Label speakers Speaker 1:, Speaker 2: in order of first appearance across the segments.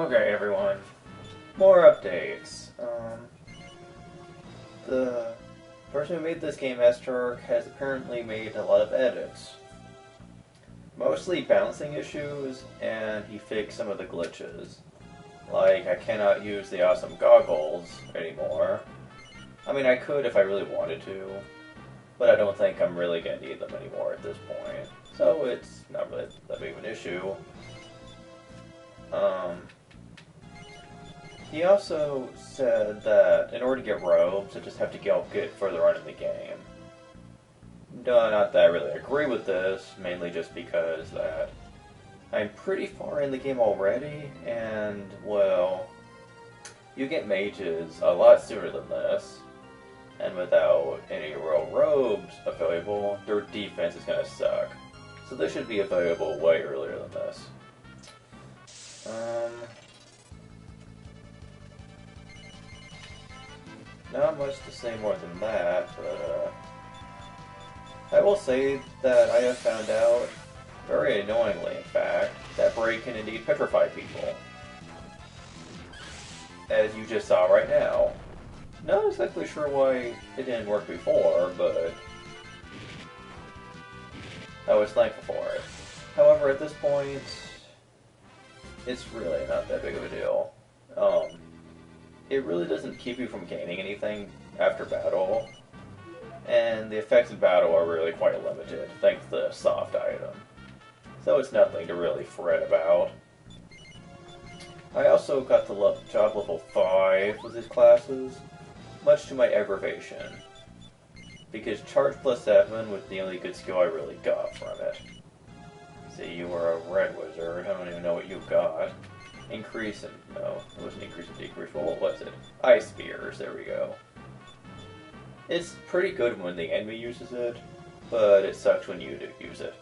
Speaker 1: Okay, everyone. More updates. The person who made this game, Esterk, has apparently made a lot of edits. Mostly balancing issues, and he fixed some of the glitches. Like, I cannot use the awesome goggles anymore. I mean, I could if I really wanted to, but I don't think I'm really going to need them anymore at this point. So it's not really that big of an issue. He also said that in order to get robes, I just have to get further on in the game. No, not that I really agree with this, mainly just because that I'm pretty far in the game already, and, well, you get mages a lot sooner than this, and without any real robes available, their defense is going to suck. So this should be available way earlier than this. Not much to say more than that, but I will say that I have found out, very annoyingly in fact, that Braid can indeed petrify people. As you just saw right now. Not exactly sure why it didn't work before, but I was thankful for it. However, at this point, it's really not that big of a deal. It really doesn't keep you from gaining anything after battle, and the effects in battle are really quite limited, thanks to the soft item. So it's nothing to really fret about. I also got to job level 5 with these classes, much to my aggravation, because charge plus 7 was the only good skill I really got from it. See, you were a red wizard, I don't even know what you got. Increase and no, it wasn't increase and decrease. Well, what was it? Ice spears, there we go. It's pretty good when the enemy uses it, but it sucks when you do use it.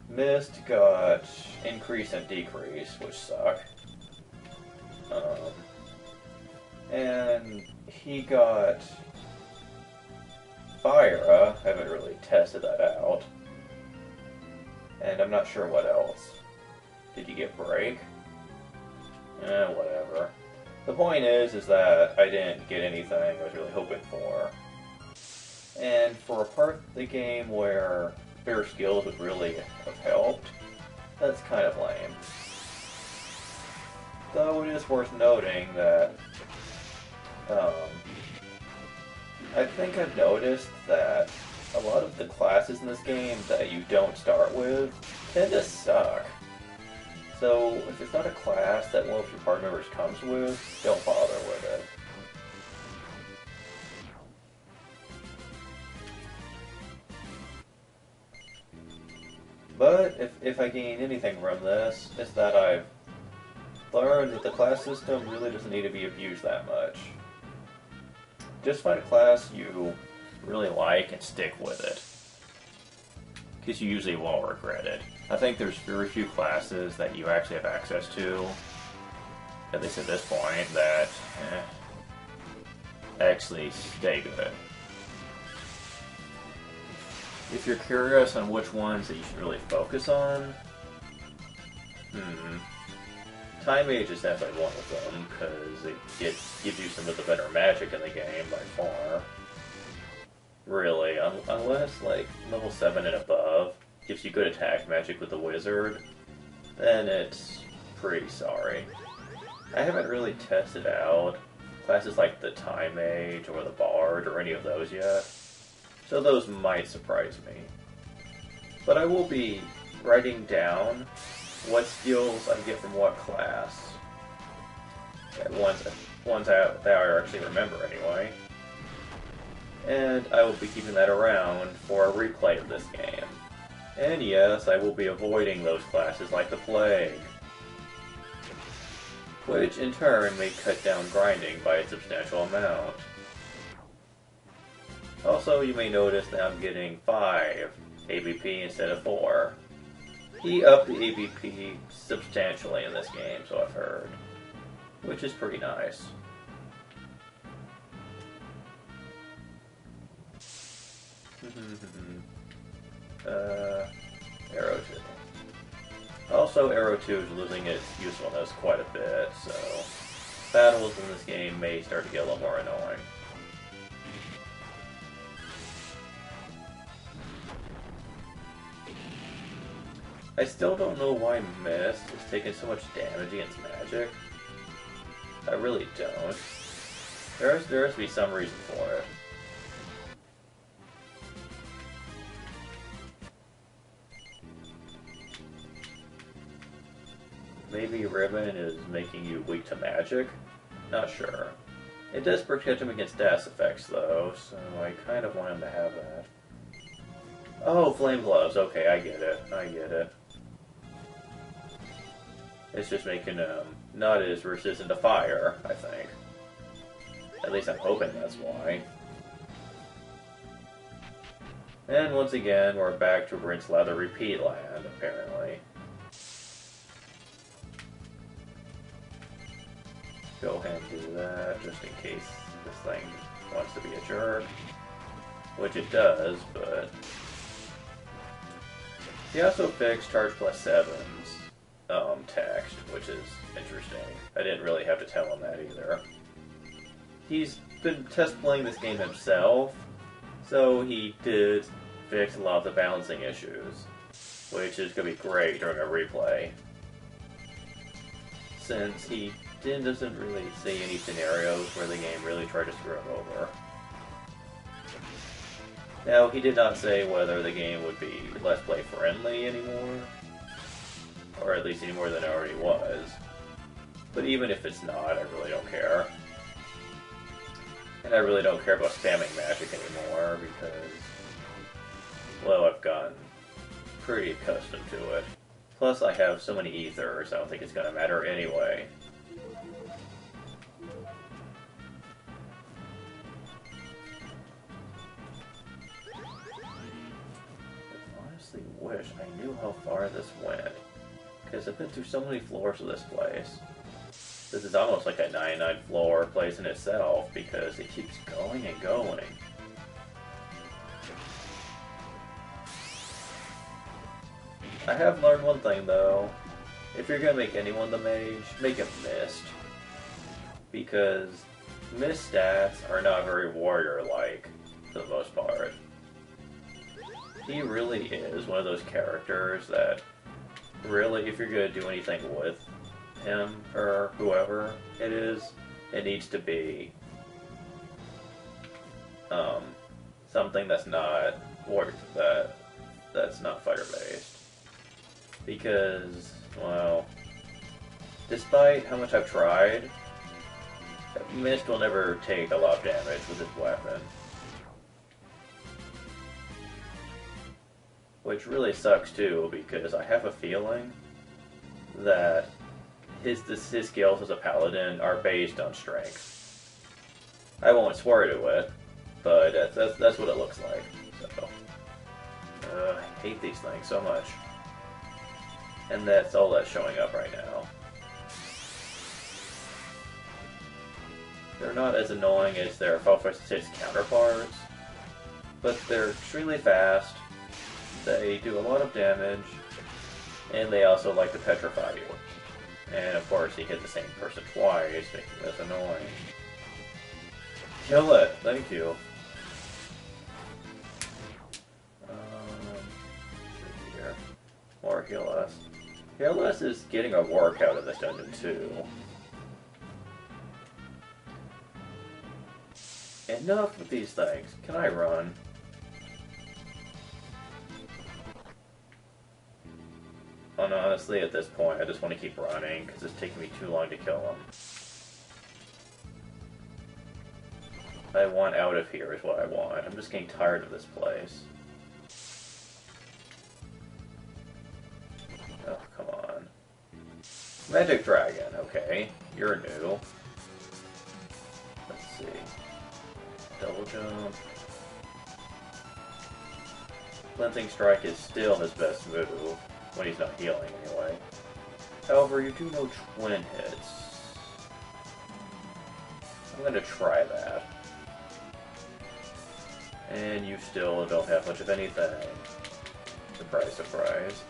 Speaker 1: Mist got increase and decrease, which suck. And he got fire. I haven't really tested that out. And I'm not sure what else. Did you get break? Whatever. The point is that I didn't get anything I was really hoping for. And for a part of the game where better skills would really have helped, that's kind of lame. Though it is worth noting that I think I've noticed that a lot of the classes in this game that you don't start with tend to suck. So if it's not a class that one of your party members comes with, don't bother with it. But if I gain anything from this, it's that I've learned that the class system really doesn't need to be abused that much. Just find a class you really like and stick with it, because you usually won't regret it. I think there's very few classes that you actually have access to, at least at this point, that actually stay good. If you're curious on which ones that you should really focus on, Time Mage is definitely one of them, because it gives you some of the better magic in the game by far. Really, unless like level 7 and above gives you good attack magic with the wizard, then it's pretty sorry. I haven't really tested out classes like the Time Mage or the Bard or any of those yet, so those might surprise me. But I will be writing down what skills I get from what class. Ones that I actually remember anyway. And I will be keeping that around for a replay of this game. And yes, I will be avoiding those classes like the plague, which in turn may cut down grinding by a substantial amount. Also, you may notice that I'm getting 5 ABP instead of 4. He upped the ABP substantially in this game, so I've heard, which is pretty nice. Arrow too. Also, Arrow 2 is losing its usefulness quite a bit, so battles in this game may start to get a little more annoying. I still don't know why Mist is taking so much damage against magic. I really don't. There has to be some reason for it. Maybe Ribbon is making you weak to magic? Not sure. It does protect him against status effects though, so I kind of want him to have that. Oh, Flame Gloves. Okay, I get it. I get it. It's just making him not as resistant to fire, I think. At least I'm hoping that's why. And once again, we're back to Rinse Lather Repeat land, apparently. Go ahead and do that, just in case this thing wants to be a jerk. Which it does, but... He also fixed Charge plus 7's text, which is interesting. I didn't really have to tell him that either. He's been test playing this game himself, so he did fix a lot of the balancing issues, which is going to be great during a replay. Since he doesn't really see any scenarios where the game really tried to screw him over. Now, he did not say whether the game would be Let's Play friendly anymore, or at least any more than it already was. But even if it's not, I really don't care. And I really don't care about spamming magic anymore, because, well, I've gotten pretty accustomed to it. Plus, I have so many ethers, I don't think it's going to matter anyway. I honestly wish I knew how far this went, because I've been through so many floors of this place. This is almost like a 99 floor place in itself, because it keeps going and going. I have learned one thing though. If you're gonna make anyone the mage, make him Mist. Because Mist stats are not very warrior-like, for the most part. He really is one of those characters that, really, if you're gonna do anything with him, or whoever it is, it needs to be something that's not that's not fighter-based. Because, well, despite how much I've tried, Mist will never take a lot of damage with his weapon. Which really sucks too, because I have a feeling that his skills as a paladin are based on strength. I won't swear to it, but that's what it looks like. So, I hate these things so much. And that's all that's showing up right now. They're not as annoying as their Final Fantasy VI counterparts, but they're extremely fast, they do a lot of damage, and they also like to petrify you. And of course, you hit the same person twice, making this annoying. Kill it! Thank you. Let's see here. More heal us. Heal us is getting a workout in this dungeon too. Enough with these things. Can I run? And honestly, at this point, I just want to keep running, because it's taking me too long to kill them. I want out of here is what I want. I'm just getting tired of this place. Oh, come on. Magic Dragon, okay. You're new. Let's see. Double jump. Cleansing Strike is still his best move, when he's not healing anyway. However, you do know twin hits. I'm gonna try that. And you still don't have much of anything. Surprise, surprise.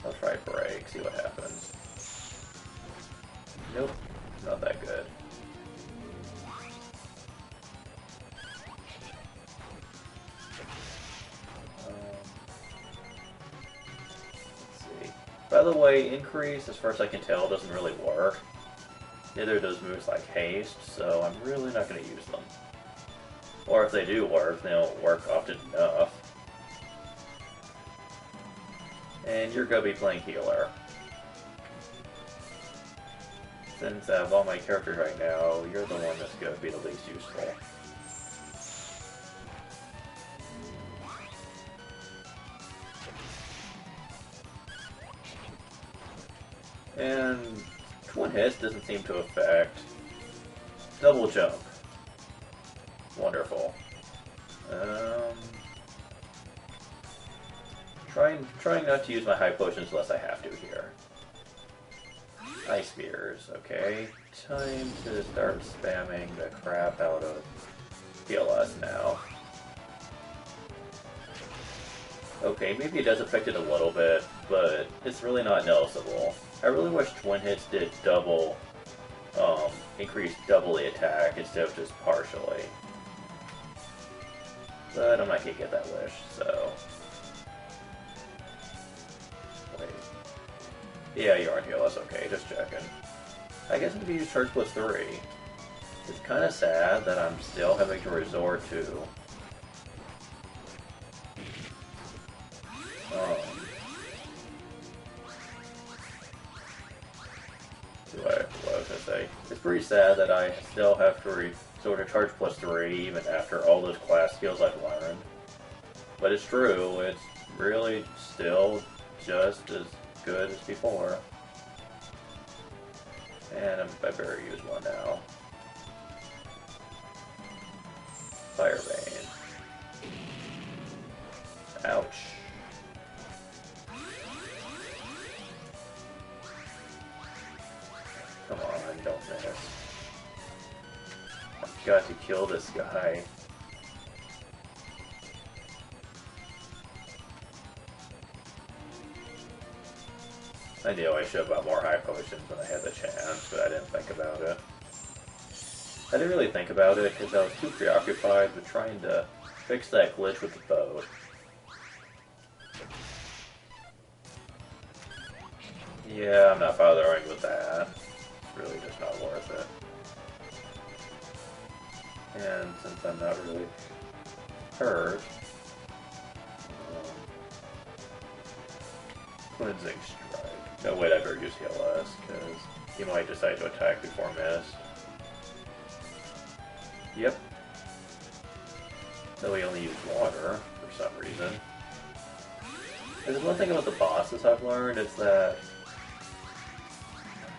Speaker 1: I'll try break, see what happens. Nope, not that good. Let's see. By the way, increase, as far as I can tell, doesn't really work. Neither does moves like haste, so I'm really not going to use them. Or if they do work, they don't work often enough. And you're going to be playing healer. Since out of all my characters right now, you're the one that's going to be the least useful. And twin hits doesn't seem to affect. Double jump. Wonderful. Trying not to use my high potions unless I have to here. Ice spears, okay. Time to start spamming the crap out of PLS now. Okay, maybe it does affect it a little bit, but it's really not noticeable. I really wish twin hits did double, increase double the attack instead of just partially. But I'm not gonna get that wish, so... Wait. Yeah, you aren't here, that's okay, just checking. I guess I'm gonna use Charge plus 3. It's kinda sad that I'm still having to resort to... what I was gonna say. It's pretty sad that I still have to resort to Charge plus 3 even after all those class skills I've learned. But it's true, it's really still just as good as before. And I better use one now. Firebane. Ouch. Come on, don't miss. I've got to kill this guy. I knew I should have bought more high potions when I had the chance, but I didn't think about it. I didn't really think about it because I was too preoccupied with trying to fix that glitch with the boat. Yeah, I'm not bothering with that. It's really just not worth it. And since I'm not really hurt, cleansing strike. No, wait, I better use HLS because he might decide to attack before miss. Yep. So we only use water for some reason. There's one thing about the bosses I've learned, it's that...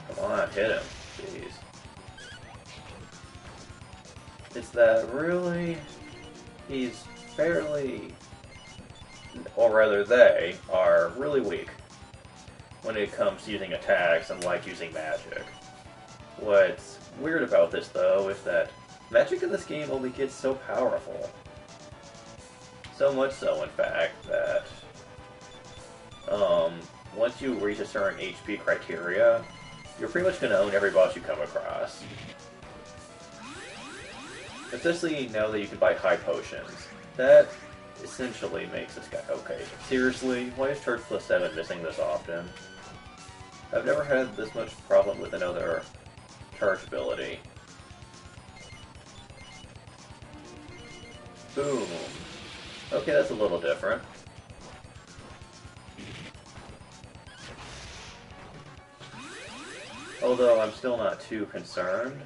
Speaker 1: Come on, hit him. Jeez. It's that really... He's fairly... Or rather, they are really weak when it comes to using attacks, unlike using magic. What's weird about this, though, is that magic in this game only gets so powerful. So much so, in fact, that once you reach a certain HP criteria, you're pretty much going to own every boss you come across. Especially now that you can buy high potions. That essentially makes this guy okay. Seriously, why is Charge plus 7 missing this often? I've never had this much problem with another charge ability. Boom. Okay, that's a little different. Although I'm still not too concerned,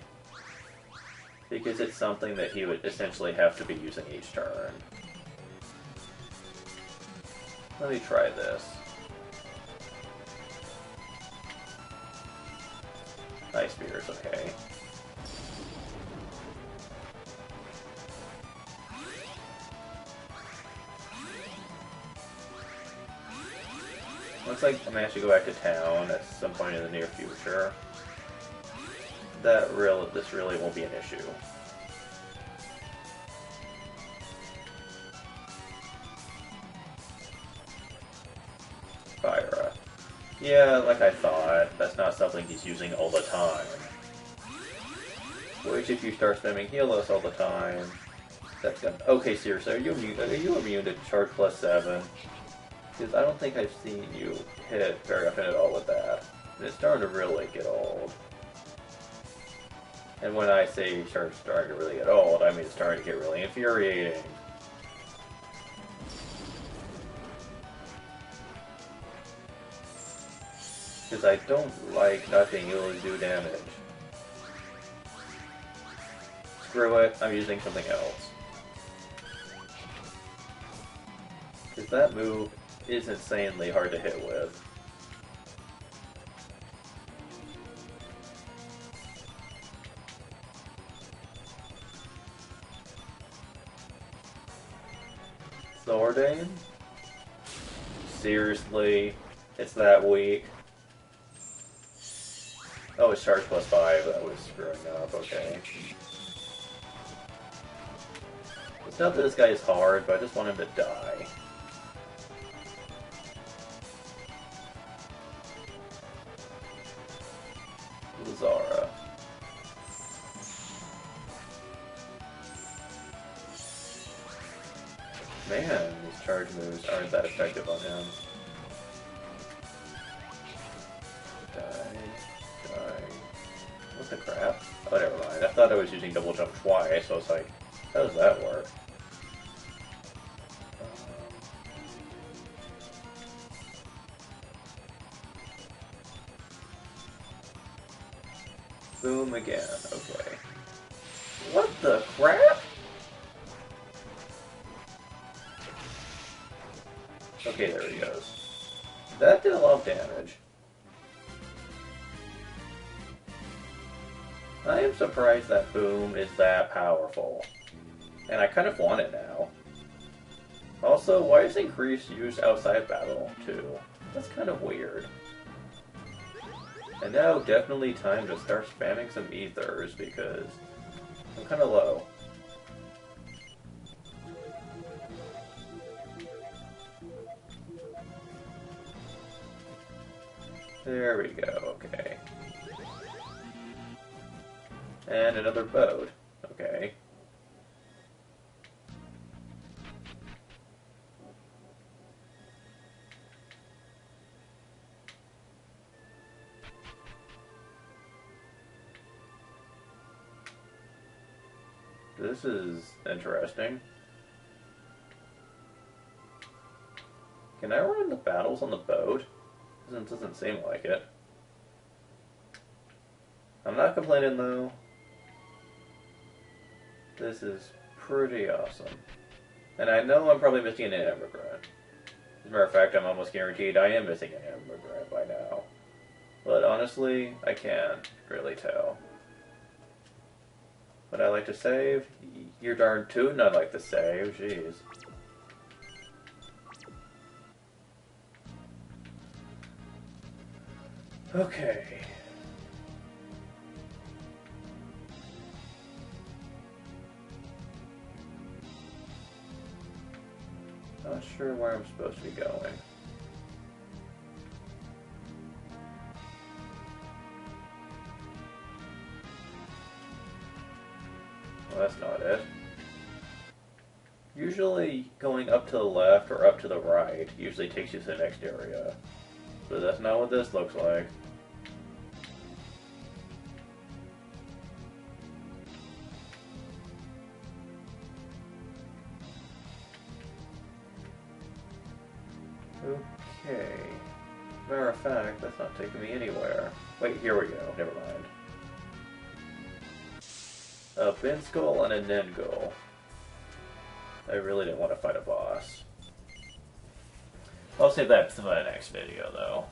Speaker 1: because it's something that he would essentially have to be using each turn. Let me try this. Ice Spear is okay. Looks like I'm gonna actually go back to town at some point in the near future. This really won't be an issue. Yeah, like I thought. That's not something he's using all the time. Which, if you start spamming heal us all the time, that's gonna... Okay, seriously, are you immune to charge plus 7? Because I don't think I've seen you hit very often at all with that. And it's starting to really get old. And when I say starting to really get old, I mean it's starting to get really infuriating. Because I don't like not being able to do damage. Screw it, I'm using something else. Because that move is insanely hard to hit with. Thordane? Seriously? It's that weak? Oh, it's charge plus 5. That was screwing up. Okay. It's not that this guy is hard, but I just want him to die. Lazara. Man, these charge moves aren't that effective on him. What the crap? Oh, never mind. I thought I was using double jump twice, so I was like, how does that work? Boom again. Okay. What the crap? Okay, there he goes. That did a lot of damage. I am surprised that boom is that powerful. And I kind of want it now. Also, why is increase used outside battle, too? That's kind of weird. And now, definitely time to start spamming some ethers, because I'm kind of low. There we go, okay. And another boat. Okay. This is interesting. Can I run the battles on the boat? Doesn't seem like it. I'm not complaining though. This is pretty awesome. And I know I'm probably missing an immigrant. As a matter of fact, I'm almost guaranteed I am missing an immigrant by now. But honestly, I can't really tell. Would I like to save? You're darn tootin' I'd like to save, jeez. Okay. Not sure where I'm supposed to be going. Well, that's not it. Usually going up to the left or up to the right usually takes you to the next area. But that's not what this looks like. Okay. Matter of fact, that's not taking me anywhere. Wait, here we go. Never mind. A bin skull and a Nengul. I really didn't want to fight a boss. I'll save that for the next video, though.